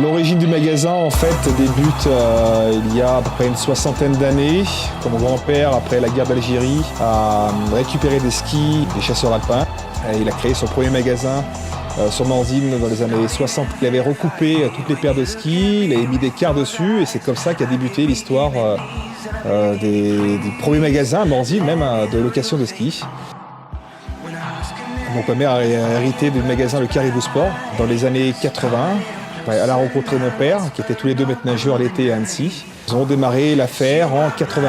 L'origine du magasin en fait débute il y a à peu près une soixantaine d'années, quand mon grand-père, après la guerre d'Algérie, a récupéré des skis des chasseurs alpins. Et il a créé son premier magasin sur Morzine dans les années 60. Il avait recoupé toutes les paires de skis, il avait mis des quarts dessus et c'est comme ça qu'a débuté l'histoire du premier magasin à Morzine, même de location de skis. Donc ma mère a hérité du magasin Le Caribou Sport dans les années 80. Elle a rencontré mon père, qui étaient tous les deux maîtres nageurs l'été à Annecy. Ils ont démarré l'affaire en 81.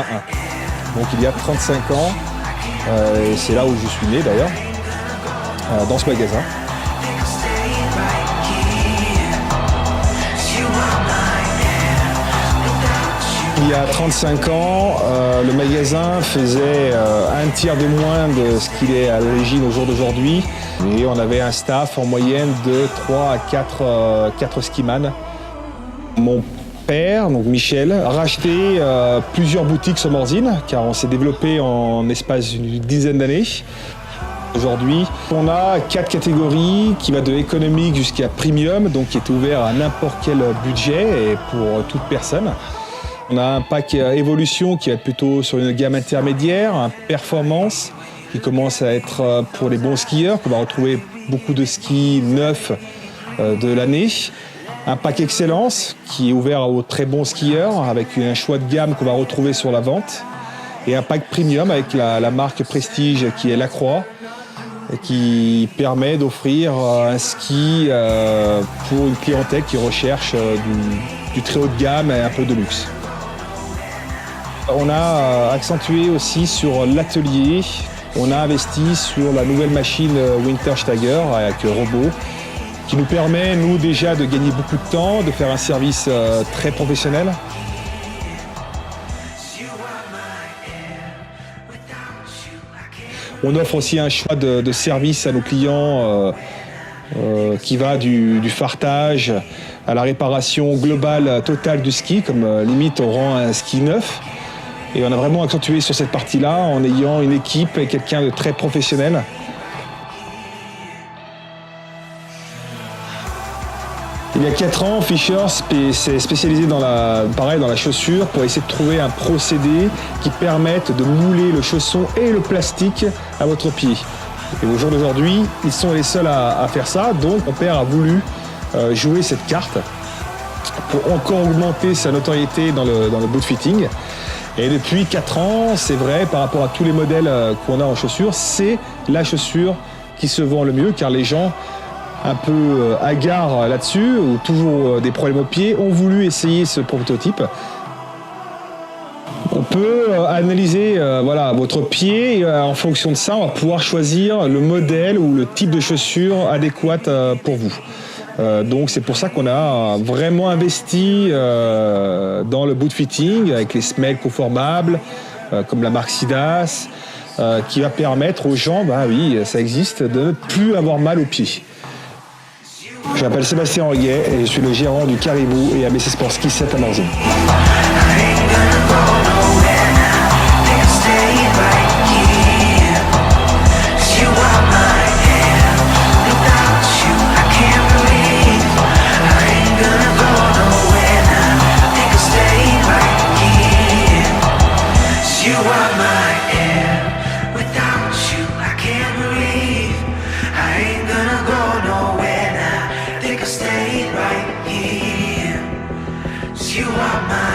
Donc il y a 35 ans, et c'est là où je suis né d'ailleurs, dans ce magasin. Il y a 35 ans, le magasin faisait un tiers de moins de ce qu'il est à l'origine au jour d'aujourd'hui. Et on avait un staff en moyenne de 3 à 4 skimans. Mon père, donc Michel, a racheté plusieurs boutiques sur Morzine, car on s'est développé en espace d'une dizaine d'années. Aujourd'hui, on a 4 catégories qui va de économique jusqu'à premium, donc qui est ouvert à n'importe quel budget et pour toute personne. On a un pack évolution qui va être plutôt sur une gamme intermédiaire, un performance qui commence à être pour les bons skieurs, qu'on va retrouver beaucoup de skis neufs de l'année. Un pack excellence qui est ouvert aux très bons skieurs avec un choix de gamme qu'on va retrouver sur la vente. Et un pack premium avec la marque Prestige qui est Lacroix, qui permet d'offrir un ski pour une clientèle qui recherche du très haut de gamme et un peu de luxe. On a accentué aussi sur l'atelier. On a investi sur la nouvelle machine Wintersteiger avec robot qui nous permet, nous, déjà de gagner beaucoup de temps, de faire un service très professionnel. On offre aussi un choix de service à nos clients qui va du fartage à la réparation globale totale du ski, comme limite on rend un ski neuf. Et on a vraiment accentué sur cette partie-là en ayant une équipe et quelqu'un de très professionnel. Il y a 4 ans, Fischer s'est spécialisé dans la chaussure pour essayer de trouver un procédé qui permette de mouler le chausson et le plastique à votre pied. Et au jour d'aujourd'hui, ils sont les seuls à faire ça, donc mon père a voulu jouer cette carte pour encore augmenter sa notoriété dans le boot fitting. Et depuis 4 ans, c'est vrai, par rapport à tous les modèles qu'on a en chaussures, c'est la chaussure qui se vend le mieux, car les gens un peu hagards là-dessus, ou toujours des problèmes au pied, ont voulu essayer ce prototype. On peut analyser votre pied et en fonction de ça, on va pouvoir choisir le modèle ou le type de chaussure adéquate pour vous. Donc c'est pour ça qu'on a vraiment investi dans le boot fitting avec les semelles conformables comme la marque Sidas qui va permettre aux gens, oui ça existe, de ne plus avoir mal aux pieds. Je m'appelle Sébastien Reguet et je suis le gérant du Caribou et ABC Sport Ski 7 à Morzine. You are mine.